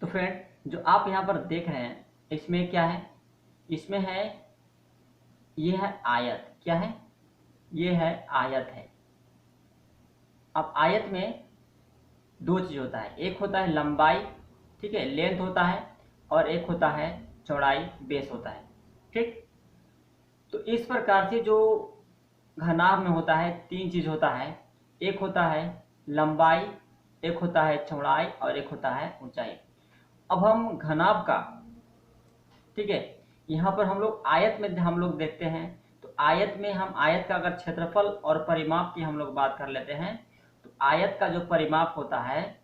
तो फ्रेंड जो आप यहाँ पर देख रहे हैं इसमें क्या है, इसमें है ये है आयत। क्या है? ये है आयत है। अब आयत में दो चीज होता है, एक होता है लंबाई, ठीक है, लेंथ होता है, और एक होता है चौड़ाई, बेस होता है। ठीक, तो इस प्रकार से जो घनाभ में होता है तीन चीज होता है, एक होता है लंबाई, एक होता है चौड़ाई और एक होता है ऊंचाई। अब हम घनाभ का, ठीक है, यहाँ पर हम लोग आयत में हम लोग देखते हैं, तो आयत में हम आयत का अगर क्षेत्रफल और परिमाप की हम लोग बात कर लेते हैं, तो आयत का जो परिमाप होता है,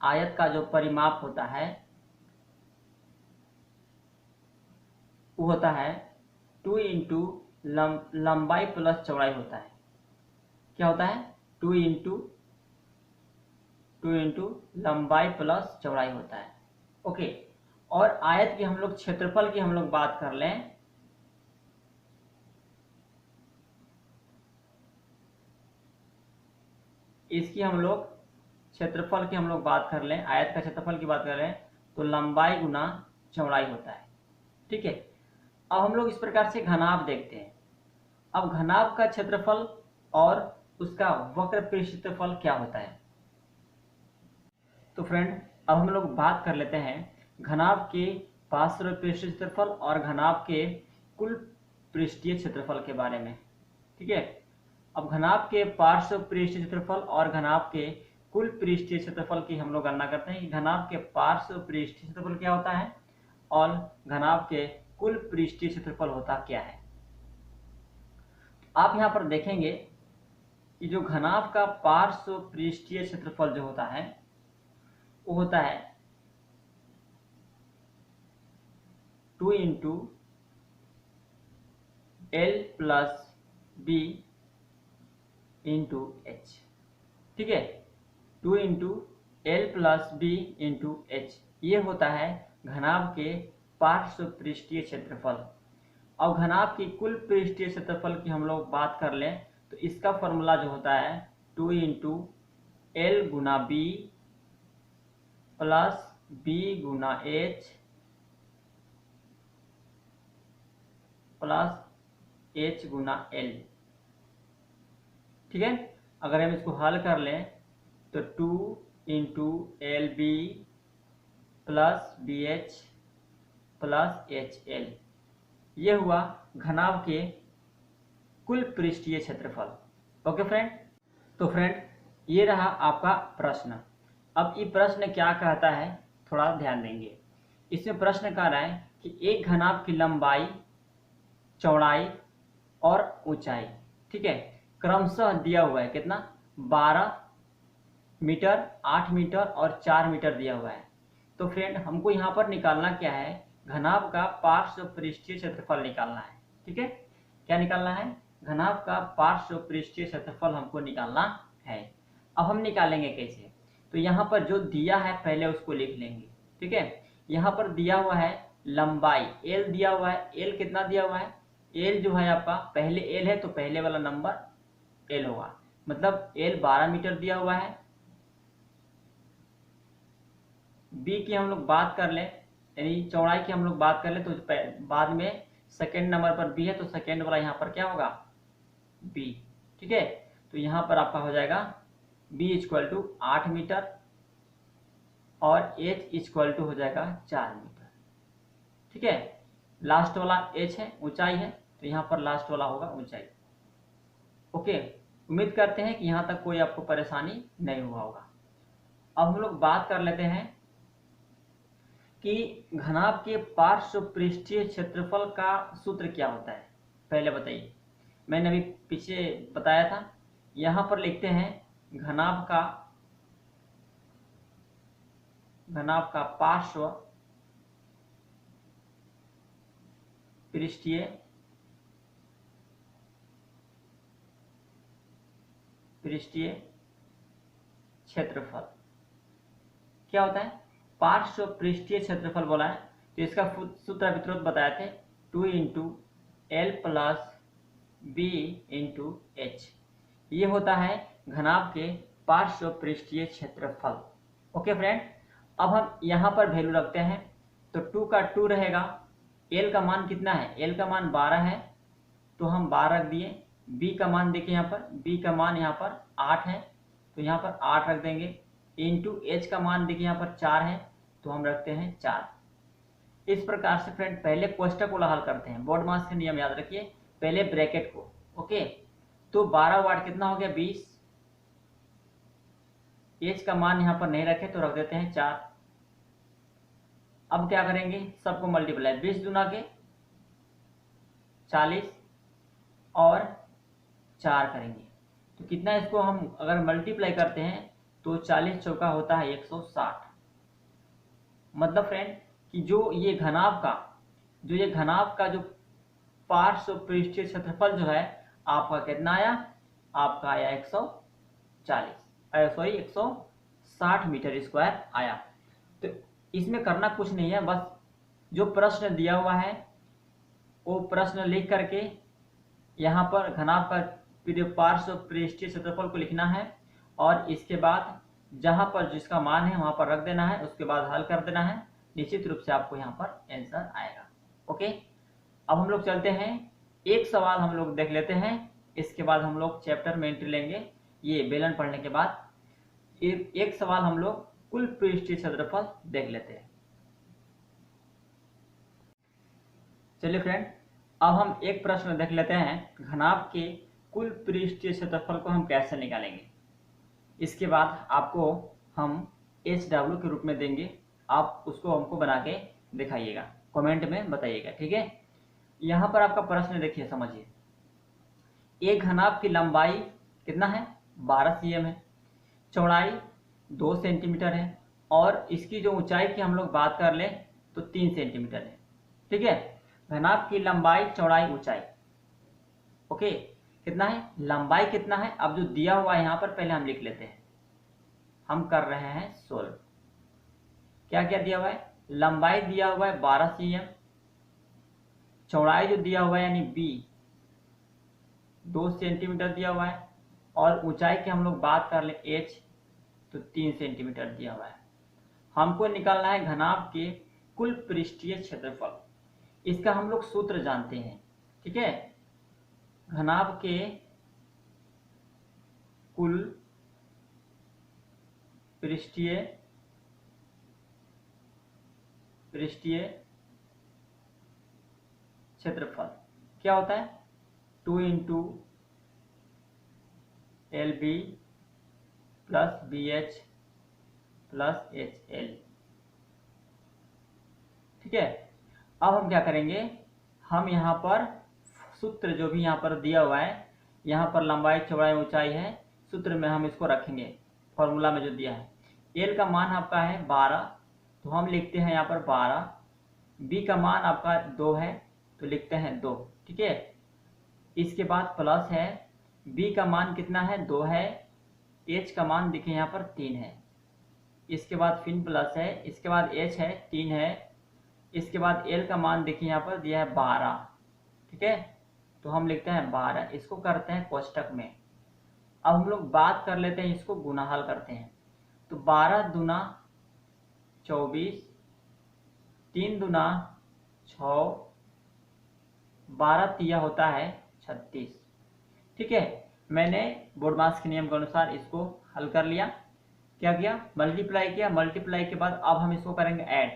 आयत का जो परिमाप होता है वो होता है 2 इंटू लंबाई प्लस चौड़ाई होता है। क्या होता है? 2 इंटू लंबाई प्लस चौड़ाई होता है। ओके, और आयत की हम लोग क्षेत्रफल की हम लोग बात कर लें, इसकी हम लोग क्षेत्रफल की हम लोग बात कर लें, आयत का क्षेत्रफल की बात कर लें, तो लंबाई गुना चौड़ाई होता है। ठीक है, अब हम लोग इस प्रकार से घनाभ देखते हैं। अब घनाभ का क्षेत्रफल और उसका वक्र पृष्ठ क्षेत्रफल क्या होता है। तो फ्रेंड अब हम लोग बात कर लेते हैं घनाभ के पार्श्व पृष्ठीय क्षेत्रफल और घनाभ के कुल पृष्ठीय क्षेत्रफल के बारे में। ठीक है, अब घनाभ के पार्श्व पृष्ठीय क्षेत्रफल और घनाभ के कुल पृष्ठीय क्षेत्रफल की हम लोग गणना करते हैं कि घनाभ के पार्श्व पृष्ठीय क्षेत्रफल क्या होता है और घनाभ के कुल पृष्ठीय क्षेत्रफल होता क्या है। आप यहाँ पर देखेंगे कि जो घनाभ का पार्श्व पृष्ठीय क्षेत्रफल जो होता है वो होता है 2 into l plus b into h. ठीक है, 2 into l plus b into h, ये होता है घनाभ के पार्श्व पृष्ठीय क्षेत्रफल। अब घनाभ की कुल पृष्ठीय क्षेत्रफल की हम लोग बात कर लें तो इसका फॉर्मूला जो होता है 2 इंटू एल गुना बी प्लस बी गुना एच प्लस एच गुना एल। ठीक है, अगर हम इसको हल कर लें तो 2 into l b plus b h plus h l, ये हुआ घनाभ के कुल पृष्ठीय क्षेत्रफल। ओके फ्रेंड, तो फ्रेंड ये रहा आपका प्रश्न। अब ये प्रश्न क्या कहता है थोड़ा ध्यान देंगे। इसमें प्रश्न कह रहा है कि एक घनाभ की लंबाई, चौड़ाई और ऊंचाई, ठीक है, क्रमशः दिया हुआ है। कितना? 12 मीटर, 8 मीटर और 4 मीटर दिया हुआ है। तो फ्रेंड हमको यहाँ पर निकालना क्या है, घनाभ का पार्श्व पृष्ठीय क्षेत्रफल निकालना है। ठीक है, क्या निकालना है? घनाभ का पार्श्व पृष्ठीय क्षेत्रफल हमको निकालना है। अब हम निकालेंगे कैसे, तो यहाँ पर जो दिया है पहले उसको लिख लेंगे। ठीक है, यहाँ पर दिया हुआ है लंबाई, एल दिया हुआ है। एल कितना दिया हुआ है? एल जो है आपका, पहले एल है तो पहले वाला नंबर एल होगा, मतलब एल 12 मीटर दिया हुआ है। बी की हम लोग बात कर लें, यानी चौड़ाई की हम लोग बात कर लें, तो बाद में सेकेंड नंबर पर बी है तो सेकेंड वाला यहाँ पर क्या होगा? बी। ठीक है, तो यहाँ पर आपका हो जाएगा बी इक्वल टू 8 मीटर और एच इक्वल टू हो जाएगा 4 मीटर। ठीक है, लास्ट वाला एच है, ऊंचाई है, तो यहाँ पर लास्ट वाला होगा ऊंचाई। ओके, उम्मीद करते हैं कि यहाँ तक कोई आपको परेशानी नहीं हुआ होगा। अब हम लोग बात कर लेते हैं कि घनाभ के पार्श्व पृष्ठीय क्षेत्रफल का सूत्र क्या होता है। पहले बताइए, मैंने अभी पीछे बताया था, यहाँ पर लिखते हैं घनाभ का पार्श्व पृष्ठीय क्षेत्रफल क्या होता है? पार्श्व पृष्ठीय क्षेत्रफल बोला है तो इसका सूत्र अभी तुरंत बताए थे, 2 into l plus b into h, ये होता है घनाभ के पार्श्व पृष्ठीय क्षेत्रफल। ओके फ्रेंड, अब हम यहाँ पर वैल्यू रखते हैं, तो 2 का 2 रहेगा। एल का मान कितना है, एल का मान 12 है, तो हम 12 रख दिए। बी का मान देखिए यहाँ पर, बी का मान यहाँ पर 8 है, तो यहाँ पर 8 रख देंगे। इंटू एच का मान देखिए यहाँ पर 4 है, तो हम रखते हैं 4। इस प्रकार से फ्रेंड पहले कोष्टक को हल करते हैं। बोर्ड मास के नियम याद रखिए, पहले ब्रैकेट को। ओके, तो 12 वाट कितना हो गया, 20। एच का मान यहाँ पर नहीं रखे तो रख देते हैं 4। अब क्या करेंगे, सबको मल्टीप्लाई, 20 दूना के 40 और 4 करेंगे, तो कितना, इसको हम अगर मल्टीप्लाई करते हैं तो 40 चौका होता है 160। मतलब फ्रेंड कि जो ये घनाभ का जो पार्श्व पृष्ठीय क्षेत्रफल जो है आपका कितना आया, आपका आया 160 मीटर स्क्वायर आया। तो इसमें करना कुछ नहीं है, बस जो प्रश्न दिया हुआ है वो प्रश्न लिख करके यहाँ पर घनाभ का पार्श्व पृष्ठीय क्षेत्रफल को लिखना है, और इसके बाद जहाँ पर जिसका मान है वहाँ पर रख देना है, उसके बाद हल कर देना है। निश्चित रूप से आपको यहाँ पर आंसर आएगा। ओके, अब हम लोग चलते हैं, एक सवाल हम लोग देख लेते हैं, इसके बाद हम लोग चैप्टर में एंट्री लेंगे। ये बेलन पढ़ने के बाद एक सवाल हम लोग कुल पृष्ठीय क्षेत्रफल देख लेते हैं। चलिए फ्रेंड, अब हम एक प्रश्न देख लेते हैं, घनाभ के कुल पृष्ठीय क्षेत्रफल को हम कैसे निकालेंगे। इसके बाद आपको हम HW के रूप में देंगे, आप उसको हमको बना के दिखाइएगा, कमेंट में बताइएगा, ठीक है। यहाँ पर आपका प्रश्न देखिए, समझिए। एक घनाभ की लंबाई कितना है, 12 cm है, चौड़ाई 2 सेंटीमीटर है, और इसकी जो ऊंचाई की हम लोग बात कर लें तो 3 सेंटीमीटर है, ठीक है। घनाभ की लंबाई, चौड़ाई, ऊंचाई, ओके, कितना है, लंबाई कितना है। अब जो दिया हुआ है यहाँ पर पहले हम लिख लेते हैं, हम कर रहे हैं सोल्व। क्या क्या दिया हुआ है, लंबाई दिया हुआ है 12 cm, चौड़ाई जो दिया हुआ है यानी b 2 सेंटीमीटर दिया हुआ है, और ऊंचाई की हम लोग बात कर ले h तो 3 सेंटीमीटर दिया हुआ है। हमको निकालना है घनाभ के कुल पृष्ठीय क्षेत्रफल। इसका हम लोग सूत्र जानते हैं, ठीक है। घनाभ के कुल पृष्ठीय क्षेत्रफल क्या होता है, 2 into LB plus BH plus HL, ठीक है। अब हम क्या करेंगे, हम यहाँ पर सूत्र जो भी यहाँ पर दिया हुआ है, यहाँ पर लंबाई, चौड़ाई, ऊंचाई है, सूत्र में हम इसको रखेंगे, फॉर्मूला में जो दिया है। L का मान आपका है 12, तो हम लिखते हैं यहाँ पर 12। B का मान आपका 2 है, तो लिखते हैं 2, ठीक है। इसके बाद प्लस है, B का मान कितना है, 2 है, H का मान देखिए यहाँ पर 3 है, इसके बाद फिर प्लस है, इसके बाद H है 3 है, इसके बाद L का मान देखिए यहाँ पर दिया है 12, ठीक है। तो हम लिखते हैं 12, इसको करते हैं कोष्टक में। अब हम लोग बात कर लेते हैं, इसको गुना हल करते हैं। तो 12 दूना 24, 3 दूना 6, 12 तिया होता है 36, ठीक है। मैंने बोर्ड मास के नियम के अनुसार इसको हल कर लिया। क्या किया, मल्टीप्लाई किया, मल्टीप्लाई के बाद अब हम इसको करेंगे ऐड।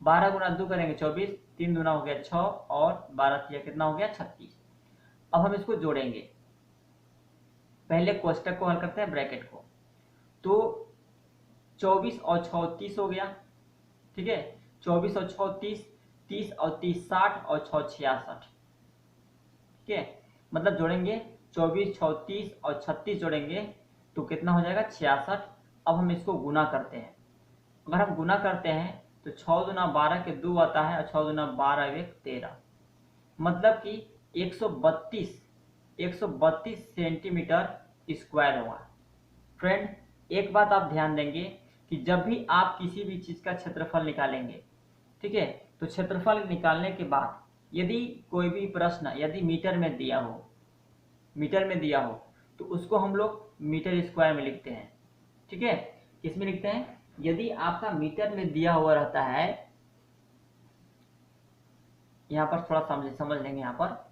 12 गुना 2 करेंगे 24, 3 दूना हो गया 6, और 12 तिया कितना हो गया 36। अब हम इसको जोड़ेंगे, पहले कोष्टक को हल करते हैं, ब्रैकेट को। तो 24 और 6 30 हो गया, ठीक है। 24 और 6 30, 30 और 30 60, और 6 66, ठीक है। मतलब जोड़ेंगे 24, 6 30 और 36 जोड़ेंगे तो कितना हो जाएगा 66। अब हम इसको गुना करते हैं, अगर हम गुना करते हैं तो 6 दूना 12 के 2 आता है, और 6 दूना 12 1 13, मतलब कि 132 सेंटीमीटर स्क्वायर होगा। फ्रेंड, एक बात आप ध्यान देंगे कि जब भी आप किसी भी चीज़ का क्षेत्रफल निकालेंगे, ठीक है, तो क्षेत्रफल निकालने के बाद यदि कोई भी प्रश्न यदि मीटर में दिया हो तो उसको हम लोग मीटर स्क्वायर में लिखते हैं, ठीक है। किस में लिखते हैं, यदि आपका मीटर में दिया हुआ रहता है, यहाँ पर थोड़ा समझ लेंगे। यहाँ पर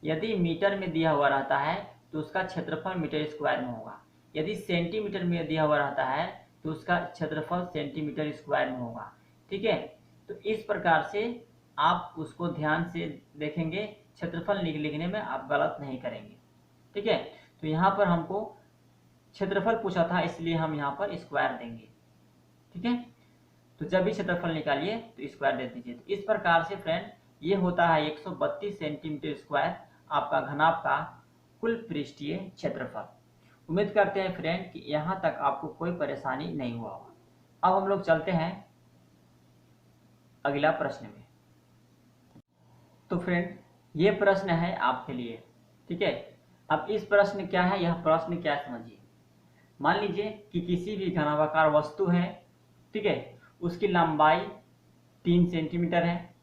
यदि मीटर में दिया हुआ रहता है तो उसका क्षेत्रफल मीटर स्क्वायर में होगा। यदि सेंटीमीटर में दिया हुआ रहता है तो उसका क्षेत्रफल सेंटीमीटर स्क्वायर में होगा। ठीक है, तो इस प्रकार से आप उसको ध्यान से देखेंगे, क्षेत्रफल लिखने में आप गलत नहीं करेंगे। ठीक है, तो यहाँ पर हमको क्षेत्रफल पूछा था, इसलिए हम यहाँ पर स्क्वायर देंगे। ठीक है, तो जब भी क्षेत्रफल निकालिए तो स्क्वायर दे दीजिए। तो इस प्रकार से फ्रेंड ये होता है 132 सेंटीमीटर स्क्वायर आपका घनाभ का कुल पृष्ठीय क्षेत्रफल। उम्मीद करते हैं फ्रेंड कि यहाँ तक आपको कोई परेशानी नहीं हुआ होगा। अब हम लोग चलते हैं अगला प्रश्न में। तो फ्रेंड ये प्रश्न है आपके लिए। ठीक है, अब इस प्रश्न क्या है, यह प्रश्न क्या समझिए। मान लीजिए कि किसी भी घनाभाकार वस्तु है, ठीक है, उसकी लंबाई 3 सेंटीमीटर है,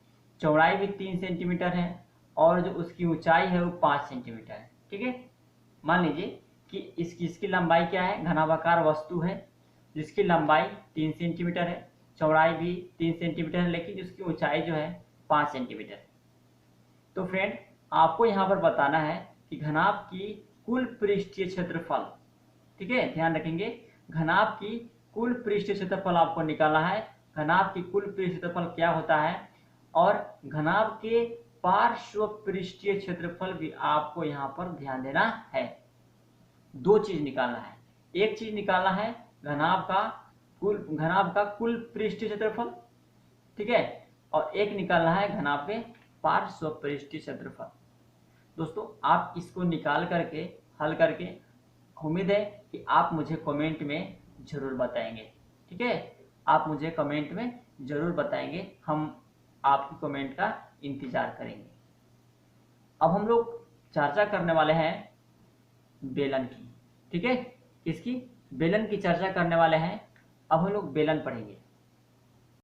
चौड़ाई भी 3 सेंटीमीटर है और जो उसकी ऊंचाई है वो 5 सेंटीमीटर है। ठीक है, मान लीजिए कि इसकी लंबाई क्या है, घनाभाकार वस्तु है जिसकी लंबाई 3 सेंटीमीटर है, चौड़ाई भी 3 सेंटीमीटर है, लेकिन उसकी ऊंचाई जो है 5 सेंटीमीटर है। तो फ्रेंड आपको यहाँ पर बताना है कि घनाभ की कुल पृष्ठीय क्षेत्रफल। ठीक है, ध्यान रखेंगे, घनाभ की कुल पृष्ठीय क्षेत्रफल आपको निकालना है। घनाभ की कुल पृष्ठीय क्षेत्रफल क्या होता है और घनाभ के पार्श्व पृष्ठीय क्षेत्रफल भी आपको यहाँ पर ध्यान देना है। दो चीज निकालना है, एक चीज निकालना है घनाभ का कुल पृष्ठीय क्षेत्रफल, ठीक है, और एक निकालना है घनाभ के पार्श्व पृष्ठीय क्षेत्रफल। दोस्तों आप इसको निकाल करके हल करके उम्मीद है कि आप मुझे कमेंट में जरूर बताएंगे। ठीक है, आप मुझे कमेंट में जरूर बताएंगे, हम आपकी कमेंट का इंतजार करेंगे। अब हम लोग चर्चा करने वाले हैं बेलन की। ठीक है, किसकी, बेलन की चर्चा करने वाले हैं। अब हम लोग बेलन पढ़ेंगे।